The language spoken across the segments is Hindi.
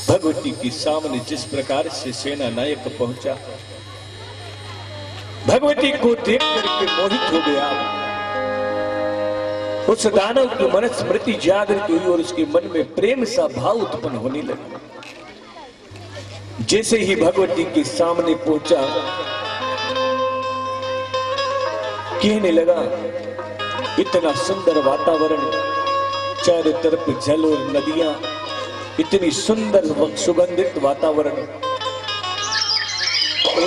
भगवती के सामने जिस प्रकार से सेना नायक पहुंचा, भगवती को देख करके मोहित हो गया। उस दानव की मन स्मृति जागृत हुई और उसके मन में प्रेम सा भाव उत्पन्न होने लगा। जैसे ही भगवती के सामने पहुंचा, कहने लगा, इतना सुंदर वातावरण, चारों तरफ जल और नदियां, इतनी सुंदर सुगंधित वातावरण और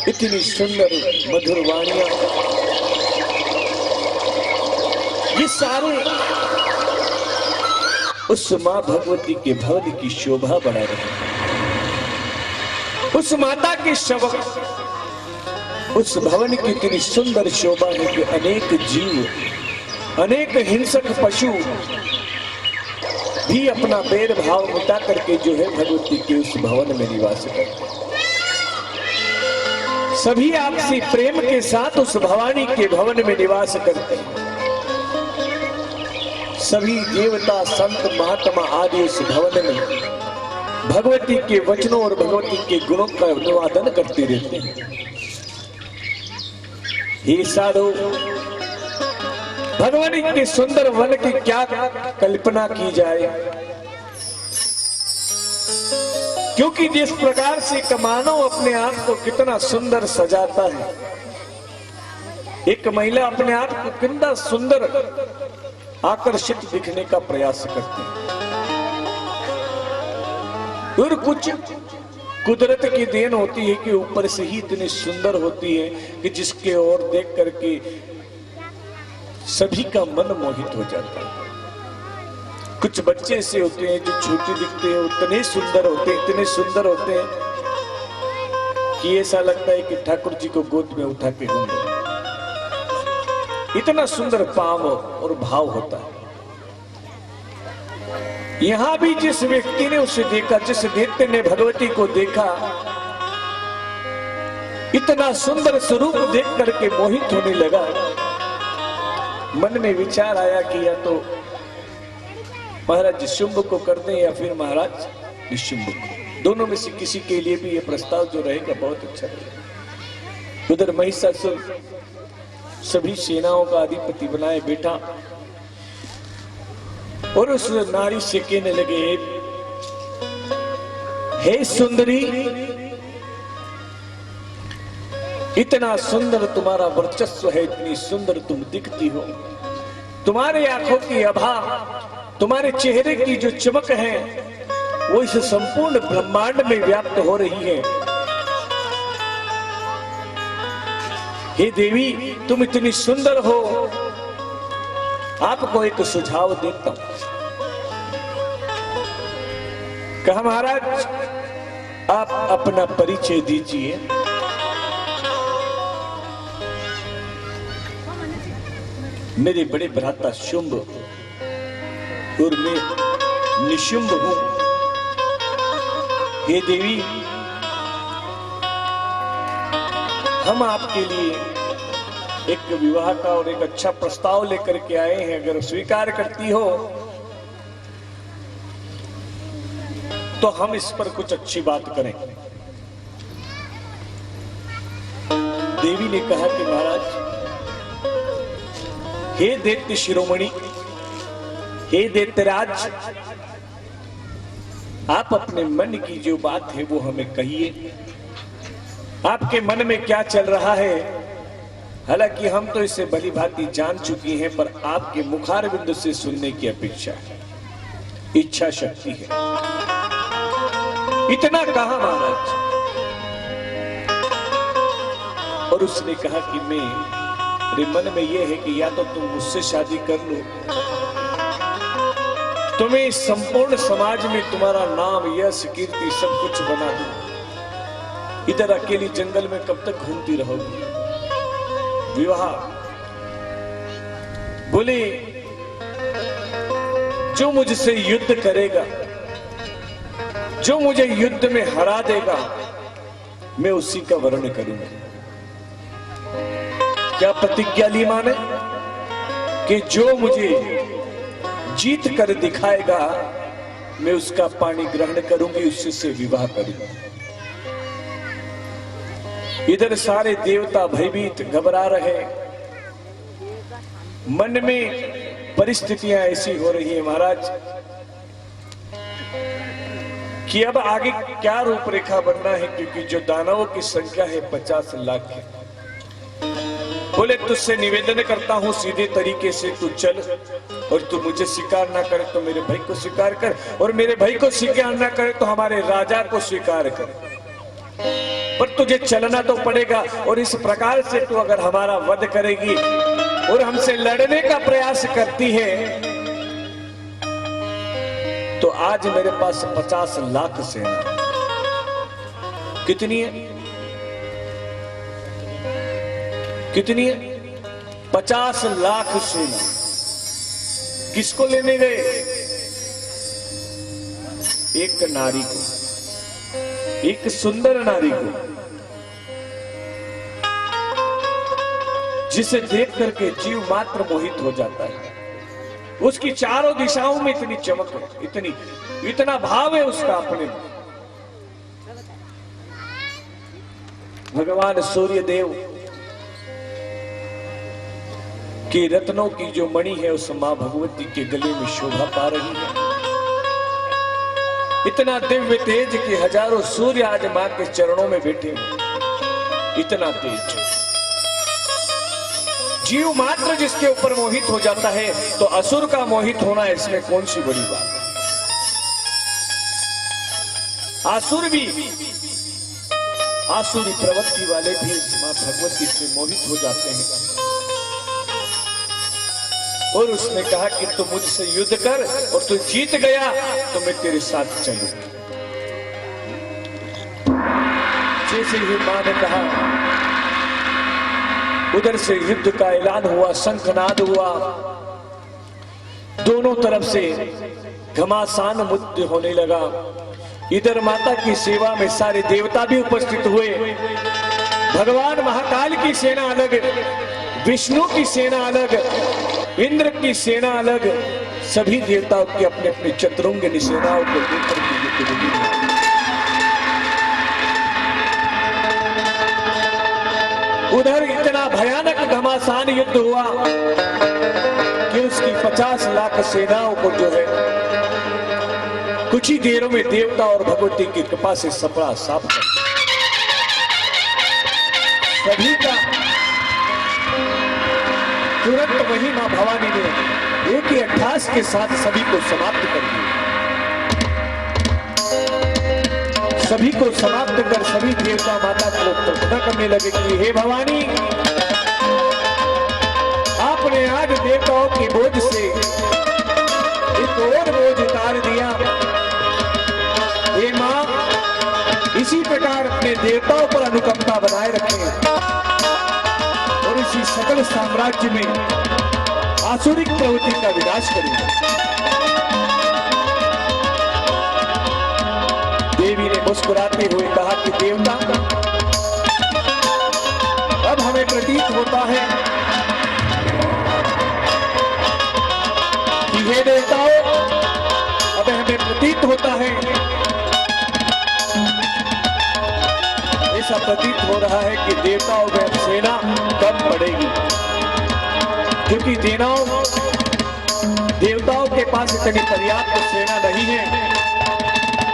इतनी सुंदर मधुर वाणियां, ये सारे उस मां भगवती के भवन की शोभा बढ़ा रहे। उस माता के शवक, उस भवन की इतनी सुंदर शोभा है कि अनेक जीव, अनेक हिंसक पशु भी अपना बैर भाव मिटा करके जो है भगवती के उस भवन में निवास करते। सभी आपसी प्रेम के साथ उस भवानी के भवन में निवास करते हैं। सभी देवता, संत, महात्मा आदि उस भवन में भगवती के वचनों और भगवती के गुणों का अनुवादन करते रहते हैं। हे साधु, भगवान के सुंदर वन की क्या कल्पना की जाए, क्योंकि जिस प्रकार से मानव अपने आप को कितना सुंदर सजाता है, एक महिला अपने आप को कितना सुंदर आकर्षित दिखने का प्रयास करती है। और कुछ कुदरत की देन होती है कि ऊपर से ही इतनी सुंदर होती है कि जिसके ओर देख करके सभी का मन मोहित हो जाता है। कुछ बच्चे ऐसे होते हैं जो छोटे दिखते हैं, इतने सुंदर होते हैं, इतने सुंदर होते हैं कि ऐसा लगता है कि ठाकुर जी को गोद में उठा के घूम, इतना सुंदर पाव और भाव होता है। यहां भी जिस व्यक्ति ने उसे देखा, जिस दैत्य ने भगवती को देखा, इतना सुंदर स्वरूप देख करके मोहित होने लगा। मन में विचार आया कि या तो महाराज शुंभ को कर दें या फिर महाराज निशुंभ को, दोनों में से किसी के लिए भी यह प्रस्ताव जो रहेगा बहुत अच्छा रहेगा। उधर महिषासुर सभी सेनाओं का अधिपति बनाए बैठा और उस नारी से कहने लगे, हे सुंदरी, इतना सुंदर तुम्हारा वर्चस्व है, इतनी सुंदर तुम दिखती हो, तुम्हारे आंखों की आभा, तुम्हारे चेहरे की जो चमक है वो इस संपूर्ण ब्रह्मांड में व्याप्त हो रही है। हे देवी, तुम इतनी सुंदर हो, आपको एक सुझाव देता हूं। कहा, महाराज आप अपना परिचय दीजिए। मेरे बड़े भ्राता शुंभ और मैं निशुंभ हूं। हे देवी, हम आपके लिए एक विवाह का और एक अच्छा प्रस्ताव लेकर के आए हैं। अगर स्वीकार करती हो तो हम इस पर कुछ अच्छी बात करें। देवी ने कहा कि महाराज, हे दैत्य शिरोमणि, हे दैत्यराज, आप अपने मन की जो बात है वो हमें कहिए। आपके मन में क्या चल रहा है? हालांकि हम तो इसे भली भांति जान चुकी हैं, पर आपके मुखारविंद से सुनने की अपेक्षा है, इच्छा शक्ति है। इतना कहा महाराज, और उसने कहा कि मेरे मन में यह है कि या तो तुम मुझसे शादी कर लो, तुम्हें इस संपूर्ण समाज में तुम्हारा नाम, यश, कीर्ति सब कुछ बना दूं, इधर अकेली जंगल में कब तक घूमती रहोगी। विवाह बोले, जो मुझसे युद्ध करेगा, जो मुझे युद्ध में हरा देगा, मैं उसी का वर्ण करूंगा। क्या प्रतिज्ञा ली माने कि जो मुझे जीत कर दिखाएगा मैं उसका पानी ग्रहण करूंगी, उससे विवाह करूंगी। इधर सारे देवता भयभीत घबरा रहे, मन में परिस्थितियां ऐसी हो रही है महाराज कि अब आगे क्या रूपरेखा बनना है, क्योंकि जो दानवों की संख्या है 50 लाख है। बोले तुझसे निवेदन करता हूं सीधे तरीके से तू चल, और तू मुझे स्वीकार ना करे तो मेरे भाई को स्वीकार कर, और मेरे भाई को स्वीकार ना करे तो हमारे राजा को स्वीकार कर, पर तुझे चलना तो पड़ेगा। और इस प्रकार से तू अगर हमारा वध करेगी और हमसे लड़ने का प्रयास करती है तो आज मेरे पास 50 लाख सेना। कितनी है? कितनी है? 50 लाख सेना। किसको लेने गए? एक नारी को, एक सुंदर नारी को, जिसे देख करके जीव मात्र मोहित हो जाता है। उसकी चारों दिशाओं में इतनी चमक है, इतना भाव है उसका अपने में। भगवान सूर्य देव की रत्नों की जो मणि है उस मां भगवती के गले में शोभा पा रही है। इतना दिव्य तेज कि हजारों सूर्य आज मां के चरणों में बैठे हैं। इतना तेज जीव मात्र जिसके ऊपर मोहित हो जाता है, तो असुर का मोहित होना इसमें कौन सी बड़ी बात। असुर भी, आसुरी प्रवृत्ति वाले भी मां भगवती से मोहित हो जाते हैं। और उसने कहा कि तू मुझसे युद्ध कर, और तू जीत गया तो मैं तेरे साथ चलूंगा। जैसे ही मां ने कहा, उधर से युद्ध का ऐलान हुआ, शंखनाद हुआ, दोनों तरफ से घमासान मुद्दे होने लगा। इधर माता की सेवा में सारे देवता भी उपस्थित हुए। भगवान महाकाल की सेना अलग, विष्णु की सेना अलग, इंद्र की सेना अलग, सभी देवताओं के अपने अपने चतुरंग सेनाओं को लेकर के युद्ध लगी। उधर इतना भयानक घमासान युद्ध हुआ कि उसकी 50 लाख सेनाओं को जो है कुछ ही देरों में देवता और भगवती की कृपा से सपड़ा साफ कर सभी का। तुरंत वही मां भवानी ने एक ही अट्ठास के साथ सभी को समाप्त कर दिया। सभी को समाप्त कर सभी देवता माता को प्रार्थना करने लगे कि हे भवानी, आपने आज देवताओं की बोझ से एक और बोझ उतार दिया। हे मां, इसी प्रकार अपने देवताओं पर अनुकंपा बनाए रखें और इसी सकल साम्राज्य में आसुरिक प्रवृत्ति का विनाश करें। देवी ने मुस्कुराते हुए कहा कि देवता, अब हमें प्रतीत होता है कि हे देवताओं, अब हमें प्रतीत होता है, ऐसा प्रतीत हो रहा है कि देवताओं में सेना कम पड़ेगी, क्योंकि देवताओं के पास इतनी पर्याप्त सेना नहीं है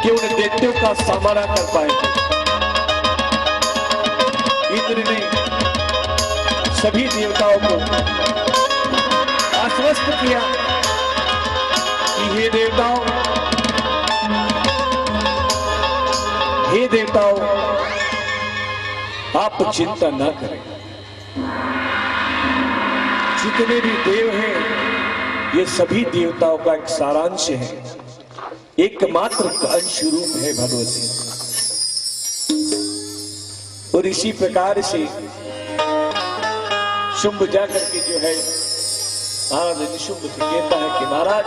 कि उन दैत्यों का सामना कर पाए। इंद्र ने सभी देवताओं को आश्वस्त किया कि हे देवताओं, आप चिंता ना करें। जितने भी देव हैं, ये सभी देवताओं का एक सारांश है, एकमात्र अंश रूप है भगवती। और इसी प्रकार से शुंभ जाकर के जो है निशुंभ से कहता है कि महाराज,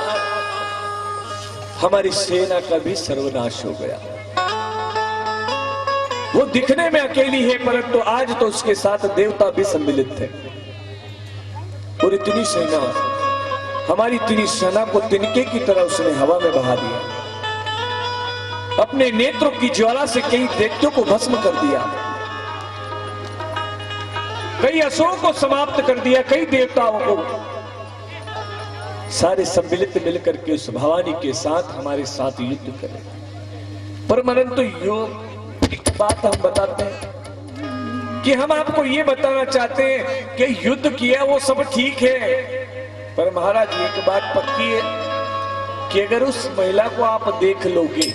हमारी सेना का भी सर्वनाश हो गया। वो दिखने में अकेली है, परंतु आज तो उसके साथ देवता भी सम्मिलित थे। और इतनी सेना, हमारी इतनी सेना को तिनके की तरह उसने हवा में बहा दिया। अपने नेत्रों की ज्वाला से कई दैत्यों को भस्म कर दिया, कई असुरों को समाप्त कर दिया, कई देवताओं को। सारे सम्मिलित मिलकर के उस भवानी के साथ हमारे साथ युद्ध करें। परमानंद एक बात हम बताते हैं कि हम आपको ये बताना चाहते हैं कि युद्ध किया वो सब ठीक है, पर महाराज एक बात पक्की है कि अगर उस महिला को आप देख लोगे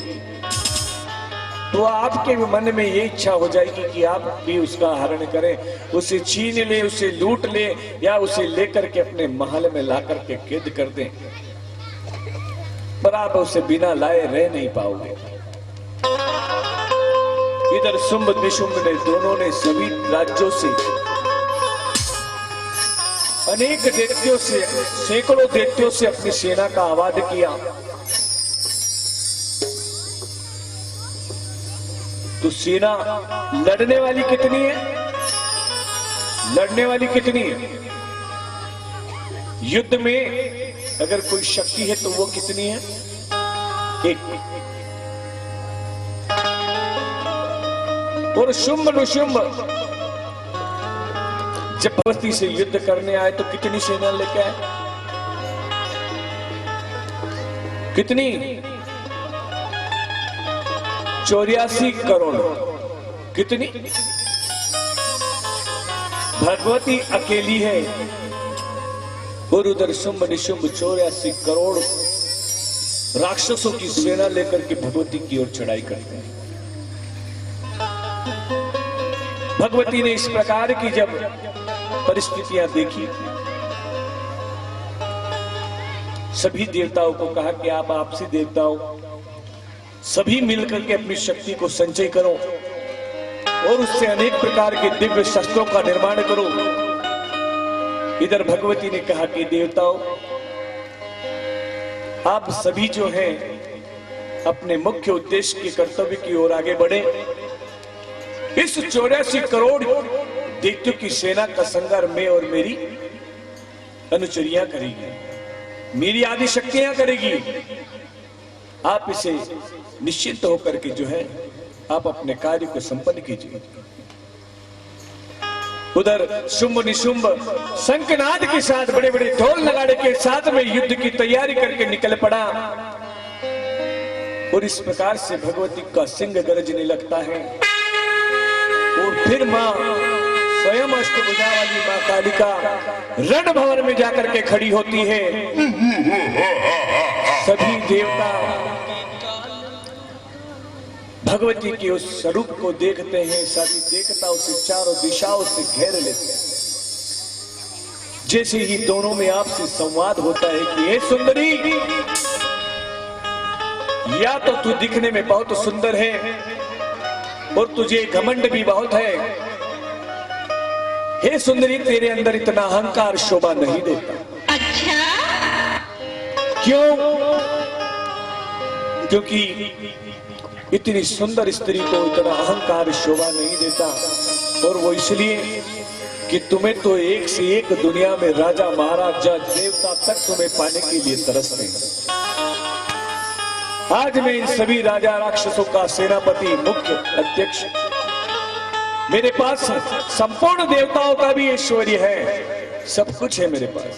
तो आपके मन में ये इच्छा हो जाएगी कि आप भी उसका हरण करें, उसे छीन ले, उसे लूट ले, या उसे लेकर के अपने महल में ला करके कैद कर दें, पर आप उसे बिना लाए रह नहीं पाओगे। इधर शुंभ निशुंभ ने दोनों ने सभी राज्यों से, अनेक दैत्यों से, सैकड़ों दैत्यों से अपनी सेना का आवाज किया। तो सेना लड़ने वाली कितनी है? लड़ने वाली कितनी है? युद्ध में अगर कोई शक्ति है तो वो कितनी है? एक। और शुंभ निशुंभ जब भगवती से युद्ध करने आए तो कितनी सेना लेके आए? कितनी? 84 करोड़। कितनी? भगवती अकेली है और उधर शुंभ निशुंभ 84 करोड़ राक्षसों की सेना लेकर के भगवती की ओर चढ़ाई करते हैं। भगवती ने इस प्रकार की जब परिस्थितियां देखी, सभी देवताओं को कहा कि आप आपसी देवताओं सभी मिलकर के अपनी शक्ति को संचय करो और उससे अनेक प्रकार के दिव्य शस्त्रों का निर्माण करो। इधर भगवती ने कहा कि देवताओं आप सभी जो हैं अपने मुख्य उद्देश्य के कर्तव्य की ओर आगे बढ़े। इस 84 करोड़ दैत्यों की सेना का संहार मैं और मेरी अनुचरियां करेगी, मेरी आदि शक्तियां करेगी। आप इसे निश्चिंत होकर के जो है आप अपने कार्य को संपन्न कीजिए। उधर शुंभ निशुंभ शंखनाद के साथ, बड़े बड़े ढोल नगाड़े के साथ में युद्ध की तैयारी करके निकल पड़ा। और इस प्रकार से भगवती का सिंह गरजने लगता है और फिर मां स्वयं अष्टभुजा वाली मां कालिका रण भवन में जाकर के खड़ी होती है। सभी देवता भगवती के उस स्वरूप को देखते हैं, सभी देवता उसे चारों दिशाओं से घेर लेते हैं। जैसे ही दोनों में आपसे संवाद होता है कि हे सुंदरी, या तो तू दिखने में बहुत सुंदर है और तुझे घमंड भी बहुत है। हे सुंदरी, तेरे अंदर इतना अहंकार शोभा नहीं देता। अच्छा? क्यों? क्योंकि इतनी सुंदर स्त्री को इतना अहंकार शोभा नहीं देता, और वो इसलिए कि तुम्हें तो एक से एक दुनिया में राजा महाराजा देवता तक तुम्हें पाने के लिए तरसते हैं। आज मैं इन सभी राजा राक्षसों का सेनापति, मुख्य अध्यक्ष, मेरे पास संपूर्ण देवताओं का भी ऐश्वर्य है, सब कुछ है मेरे पास।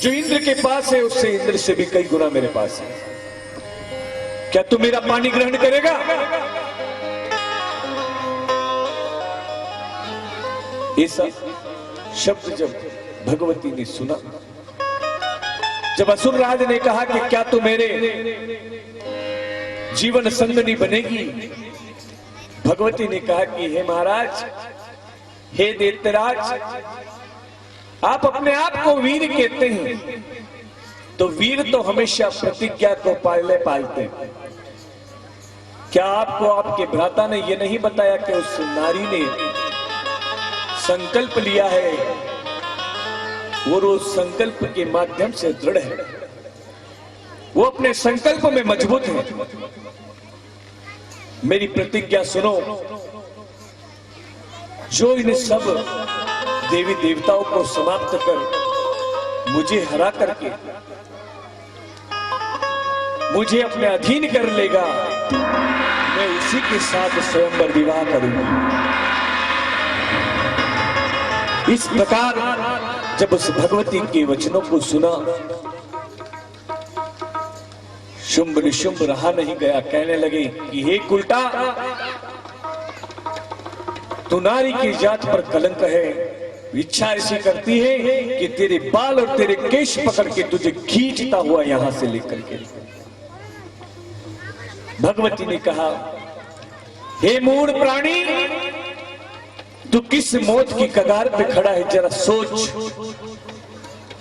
जो इंद्र के पास है उससे, इंद्र से भी कई गुना मेरे पास है। क्या तू मेरा पानी ग्रहण करेगा? ऐसा शब्द जब भगवती ने सुना, जब असुरराज ने कहा कि क्या तू मेरे जीवन संगनी बनेगी, भगवती ने कहा कि हे महाराज, हे दैत्यराज, आप अपने आप को वीर कहते हैं, तो वीर तो हमेशा प्रतिज्ञा को पालते हैं। क्या आपको आपके भ्राता ने यह नहीं बताया कि उस नारी ने संकल्प लिया है और उस संकल्प के माध्यम से दृढ़ है, वो अपने संकल्प में मजबूत है। मेरी प्रतिज्ञा सुनो, जो इन सब देवी देवताओं को समाप्त कर मुझे हरा करके मुझे अपने अधीन कर लेगा, मैं उसी के साथ स्वयंवर विवाह करूंगी। इस प्रकार जब उस भगवती के वचनों को सुना, शुंभ निशुंभ रहा नहीं गया। कहने लगे कि हे उल्टा, तू नारी की जात पर कलंक है। इच्छा ऐसी करती है कि तेरे बाल और तेरे केश पकड़ के तुझे खींचता हुआ यहां से लेकर के। भगवती ने कहा, हे मूढ़ प्राणी, तू किस मौत की कगार पे खड़ा है, जरा सोच।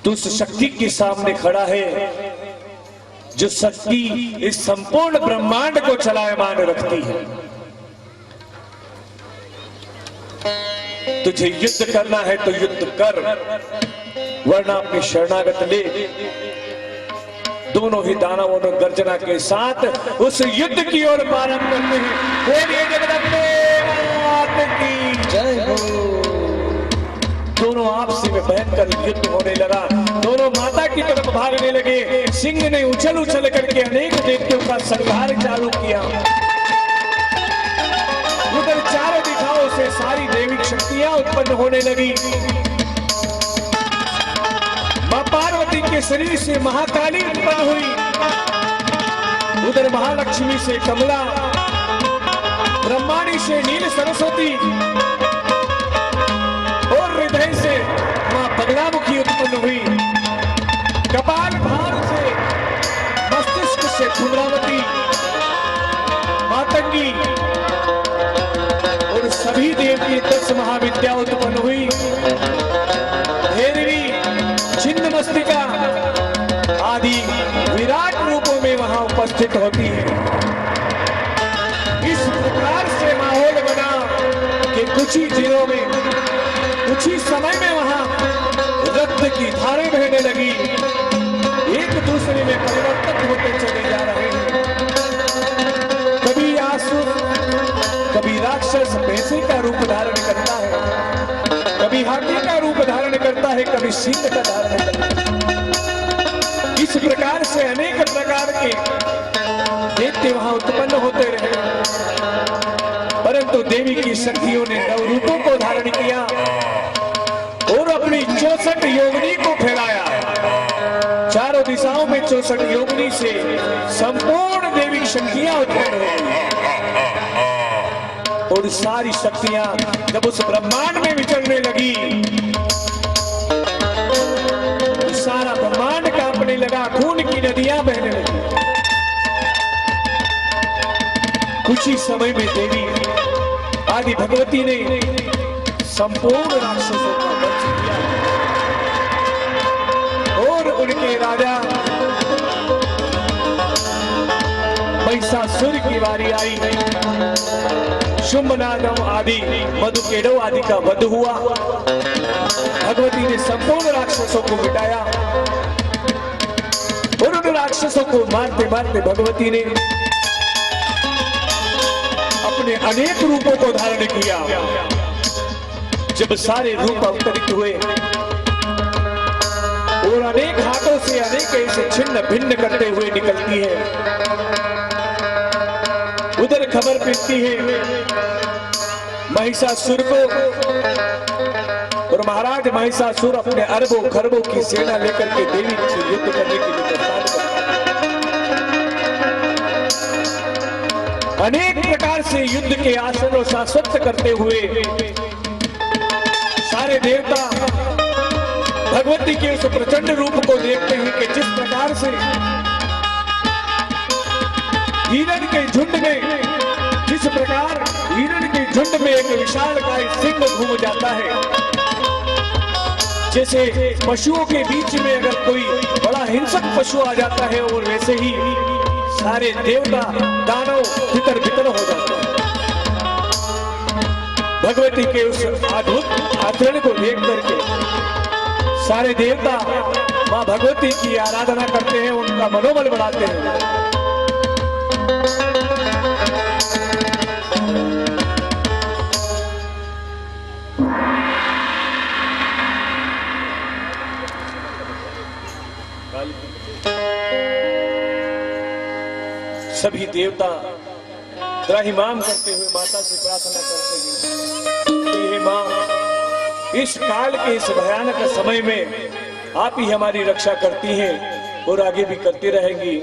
तू उस शक्ति के सामने खड़ा है जो शक्ति इस संपूर्ण ब्रह्मांड को चलायमान रखती है। तुझे युद्ध करना है तो युद्ध कर, वरना अपनी शरणागत ले। दोनों ही दानवों ने गर्जना के साथ उस युद्ध की ओर प्रारंभ करते हैं। बोलिए जगदम्बे माता की जय हो। दोनों आपसी में भयंकर युद्ध होने लगा। दोनों माता की तरफ भागने लगे। सिंह ने उछल उछल करके अनेक देवताओं का संहार चालू किया। उधर चारों दिशाओं से सारी दैविक शक्तियां उत्पन्न होने लगी। मां पार्वती के शरीर से महाकाली उत्पन्न हुई। उधर महालक्ष्मी से कमला, ब्रह्माणी से नील सरस्वती और हृदय से मां बगलामुखी उत्पन्न हुई। कपाल भार से, मस्तिष्क से धूम्रावती, मातंगी और सभी देव की 10 महाविद्या उत्पन्न हुई। भैरवी, छिन्न मस्तिका आदि विराट रूपों में वहां उपस्थित होती है। इस प्रकार से माहौल बना कि कुछ ही दिनों में, कुछ ही समय में वहां रक्त की धारें बहने लगी। एक दूसरे में परिवर्तित होते चले जा रहे हैं। कभी आसुर, कभी राक्षस भैंसे का रूप धारण करता है, कभी हाथी का रूप धारण करता है, कभी सिंह का धारण करता है। इस प्रकार से अनेक प्रकार के दैत्य वहां उत्पन्न होते रहे, परंतु देवी की शक्तियों ने 9 रूपों को धारण किया और अपनी 64 योगिनी को फैलाया। चारों दिशाओं में 64 योगिनी से संपूर्ण देवी शक्तियां उत्पन्न होती और सारी शक्तियां जब उस ब्रह्मांड में विचरने लगी, तो सारा ब्रह्मांड कांपने लगा, खून की नदियां बहने लगी। कुछ ही समय में देवी आदि भगवती ने संपूर्ण राक्षसों का वध किया और उनके राजा महिषासुर की बारी आई। शुंभनागम आदि, मधुकेडव आदि का वध हुआ। भगवती ने संपूर्ण राक्षसों को मिटाया और उन राक्षसों को मारते मारते भगवती ने अपने अनेक रूपों को धारण किया। जब सारे रूप अवतरित हुए और अनेक हाथों से अनेक ऐसे छिन्न भिन्न करते हुए निकलती है, उधर खबर मिलती है महिषासुर को, और महाराज महिषासुर अपने अरबों खरबों की सेना लेकर के देवी से युद्ध करने के लिए प्रस्थान करता है। अनेक प्रकार से युद्ध के आसन और शाश्वत करते हुए सारे देवता भगवती के उस प्रचंड रूप को देखते हैं कि जिस प्रकार से हिरण के झुंड में, जिस प्रकार हिरण के झुंड में एक विशालकाय सिंह घूम जाता है, जैसे पशुओं के बीच में अगर कोई बड़ा हिंसक पशु आ जाता है, और वैसे ही सारे देवता दानव तितर बितर हो जाते हैं। भगवती के उस अद्भुत आचरण को देख करके सारे देवता मां भगवती की आराधना करते हैं, उनका मनोबल बढ़ाते हैं। सभी देवता त्राहिमाम करते हुए माता से प्रार्थना करते हैं कि हे मां, इस काल के इस भयानक समय में आप ही हमारी रक्षा करती हैं और आगे भी करती रहेंगी।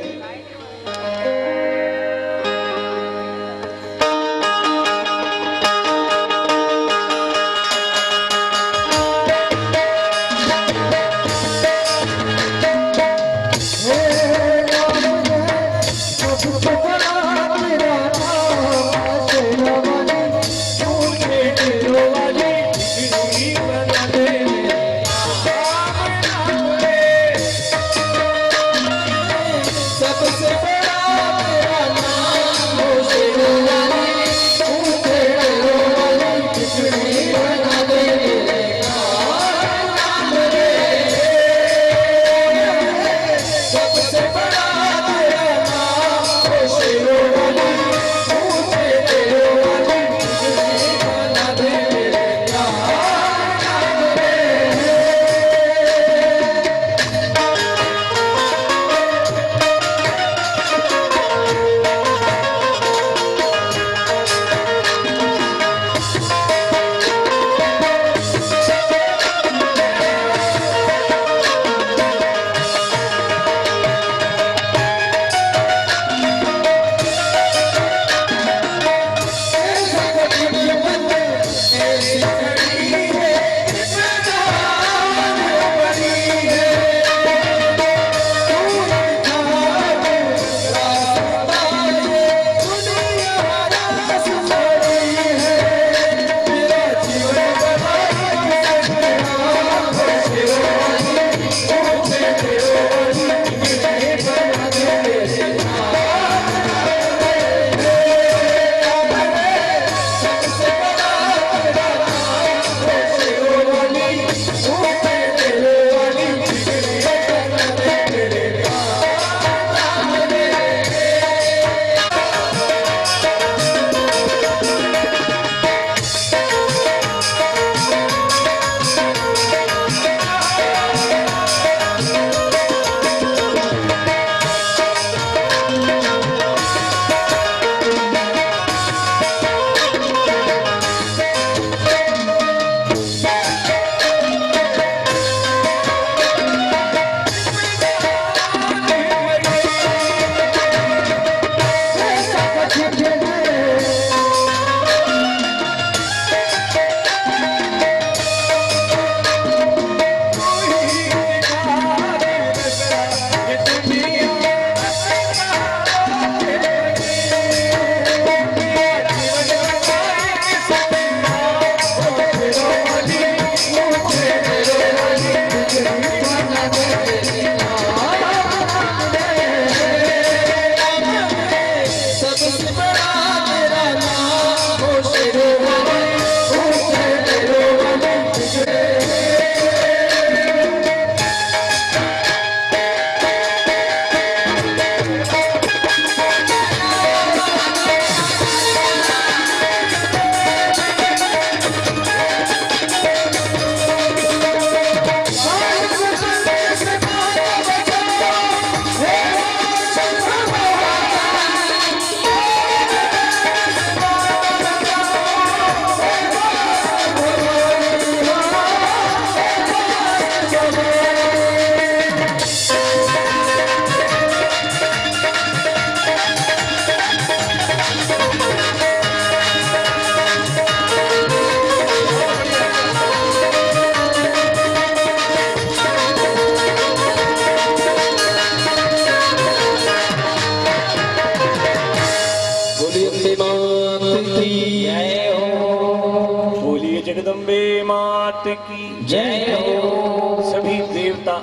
जगदम्बे मात की जय हो। सभी देवता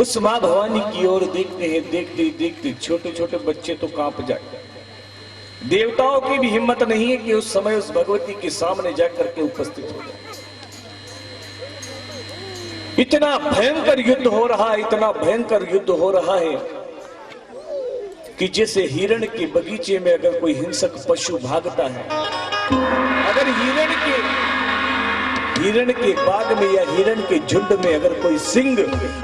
उस मां भवानी की ओर देखते हैं। देखते देखते छोटे छोटे बच्चे तो कांप जाते। देवताओं की भी हिम्मत नहीं है कि उस समय उस भगवती के सामने जाकर के उपस्थित हो जाए। इतना भयंकर युद्ध हो रहा है, इतना भयंकर युद्ध हो रहा है कि जैसे हिरण के बगीचे में अगर कोई हिंसक पशु भागता है, अगर हिरण के बाग में या हिरण के झुंड में अगर कोई सिंह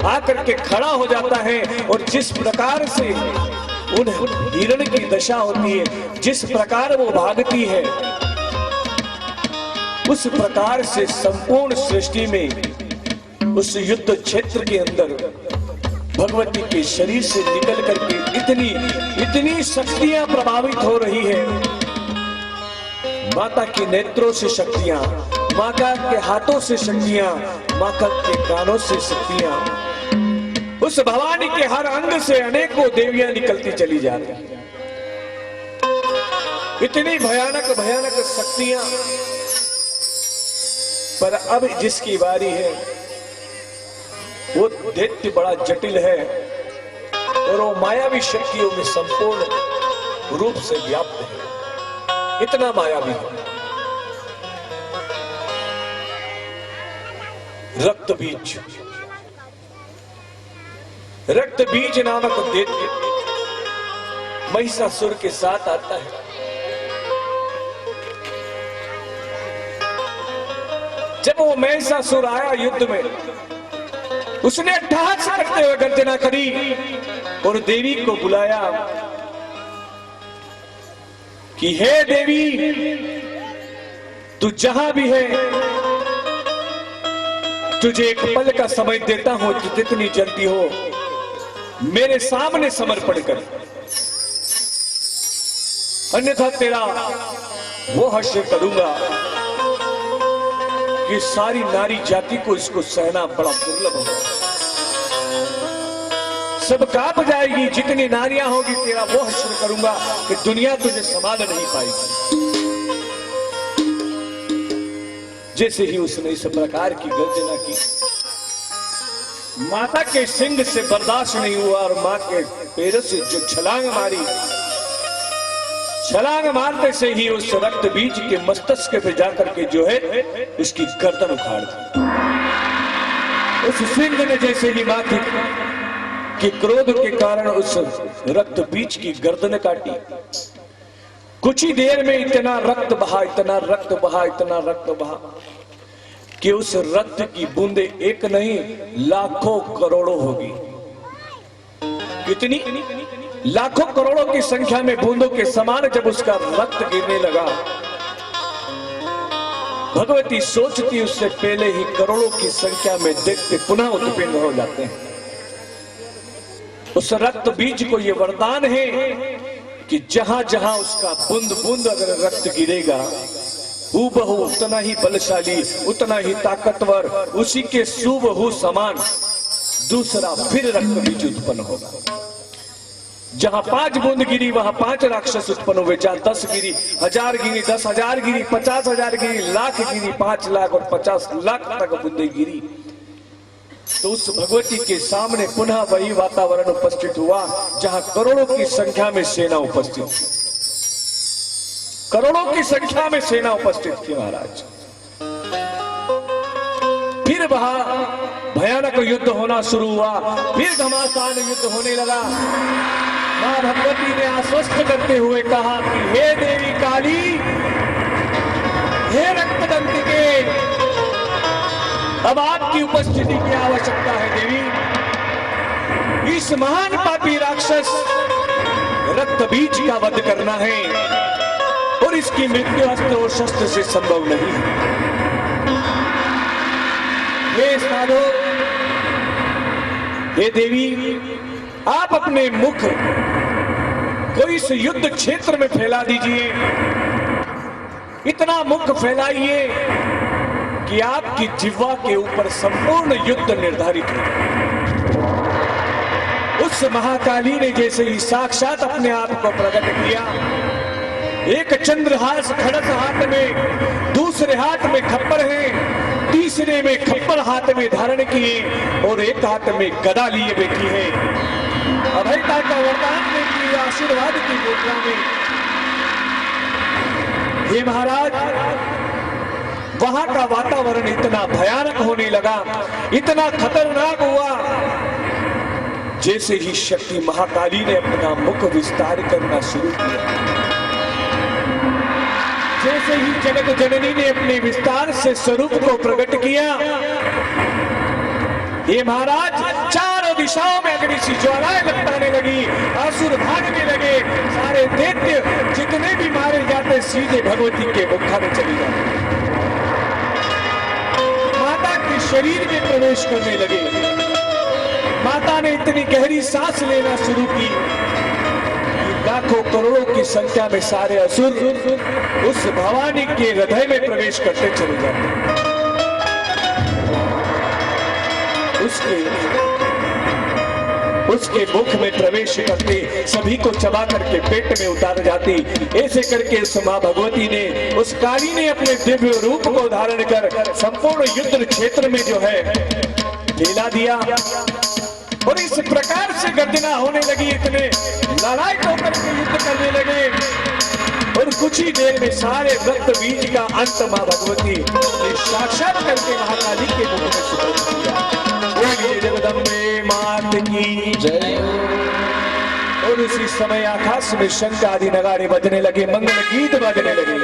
आकर के खड़ा हो जाता है और जिस प्रकार से उन हिरण की दशा होती है, जिस प्रकार वो भागती है उस प्रकार से संपूर्ण सृष्टि में उस युद्ध क्षेत्र के अंदर भगवती के शरीर से निकल करके इतनी शक्तियां प्रभावित हो रही है। माता के नेत्रों से शक्तियां, माता के हाथों से शक्तियां, माता के कानों से शक्तियां, उस भवानी के हर अंग से अनेकों देवियां निकलती चली जा रही है। इतनी भयानक भयानक शक्तियां। पर अब जिसकी बारी है वो दैत्य बड़ा जटिल है और वो मायावी शक्तियों में संपूर्ण रूप से व्याप्त है, इतना मायावी है। रक्त बीज नामक दैत्य महिषासुर के साथ आता है। जब वो महिषासुर आया युद्ध में, उसने ठहास करते हुए गर्जना करी और देवी को बुलाया कि हे देवी, तू जहां भी है तुझे एक पल का समय देता हूं, तू जितनी जल्दी हो मेरे सामने समर्पण कर, अन्यथा तेरा वो हश्र करूंगा कि सारी नारी जाति को इसको सहना बड़ा दुर्लभ होगा। सब कांप जाएगी, जितनी नारियां होगी तेरा वो हश्र करूंगा कि दुनिया तुझे संभाल नहीं पाएगी। जैसे ही उसने इस प्रकार की गर्जना की, माता के सिंग से बर्दाश्त नहीं हुआ और मां के पैरों से जो छलांग मारी, छलांग मारते से ही उस रक्त बीज के मस्तिष्क पे जाकर के जो है उसकी गर्दन उखाड़ दी। उस सिंह ने जैसे ही मां के क्रोध के कारण उस रक्त बीज की गर्दन काटी, कुछ ही देर में इतना रक्त बहा, इतना रक्त बहा, इतना रक्त बहा कि उस रक्त की बूंदे एक नहीं लाखों करोड़ों होगी। कितनी? लाखों करोड़ों की संख्या में बूंदों के समान जब उसका रक्त गिरने लगा, भगवती सोचती उससे पहले ही करोड़ों की संख्या में देखते पुनः उत्पन्न हो जाते हैं। उस रक्त बीज को यह वरदान है कि जहां जहां उसका बूंद बूंद अगर रक्त गिरेगा, हूबहू उतना ही बलशाली, उतना ही ताकतवर, उसी के सूबहू समान दूसरा फिर रक्त बीज उत्पन्न होगा। जहां 5 बूंद गिरी वहां 5 राक्षस उत्पन्न हुए, जहां 10 गिरी 1000 गिरी, 10,000 गिरी, 50,000 गिरी, लाख गिरी, 5 लाख और 50 लाख तक बूंदे गिरी। तो उस भगवती के सामने पुनः वही वातावरण उपस्थित हुआ जहां करोड़ों की संख्या में सेना उपस्थित थी, करोड़ों की संख्या में सेना उपस्थित थी महाराज। फिर वहां भयानक युद्ध होना शुरू हुआ, फिर घमासान युद्ध होने लगा। मां भगवती ने आश्वस्त करते हुए कहा कि हे देवी काली, हे रक्तदंतिके, अब आपकी उपस्थिति की आवश्यकता है देवी। इस महान पापी राक्षस रक्त बीज का वध करना है और इसकी मृत्यु अस्त्र और शस्त्र से संभव नहीं है। हे साधो, हे देवी, आप अपने मुख को इस युद्ध क्षेत्र में फैला दीजिए, इतना मुख फैलाइए कि आपकी जिह्वा के ऊपर संपूर्ण युद्ध निर्धारित हो जाए। उस महाकाली ने जैसे ही साक्षात अपने आप को प्रकट किया, एक चंद्रहास खड़क हाथ में, दूसरे हाथ में खप्पर है, तीसरे में खप्पर हाथ में धारण किए और एक हाथ में गदा लिए बैठी है। अभयता का वरदान देती, आशीर्वाद की मुद्रा में। हे महाराज, वहां का वातावरण इतना भयानक होने लगा, इतना खतरनाक हुआ, जैसे ही शक्ति महाकाली ने अपना मुख विस्तार करना शुरू किया, जैसे ही जगत जननी ने अपने विस्तार से स्वरूप को प्रकट किया, ये महाराज चारों दिशाओं में अग्नि सी ज्वालाएं लपटाने लगी। लगी, असुर भागने लगे, सारे दैत्य जितने भी मारे जाते सीधे भगवती के मुखा में चली जाते, माता के शरीर में प्रवेश करने लगे। माता ने इतनी गहरी सांस लेना शुरू की, लाखों करोड़ों की संख्या में सारे असुर उस भवानी के हृदय में प्रवेश करते चले जाते, उसके मुख में प्रवेश करते, सभी को चबा करके पेट में उतार जाती। ऐसे करके उस मां भगवती ने, उस काली ने अपने दिव्य रूप को धारण कर संपूर्ण युद्ध क्षेत्र में जो है लीला दिया, और इस प्रकार से गर्जना होने लगी, इतने लड़ाई होकर के युद्ध करने लगे, और कुछ ही देर में सारे रक्त बीज का अंत मां भगवती ने साक्षात करके महाकाली के मुख में सुपुर्द किया। बोलिए जगदम्बे मात की जय। और उसी समय आकाश में शंख आदि नगाड़े बजने लगे, मंगल गीत बजने लगे।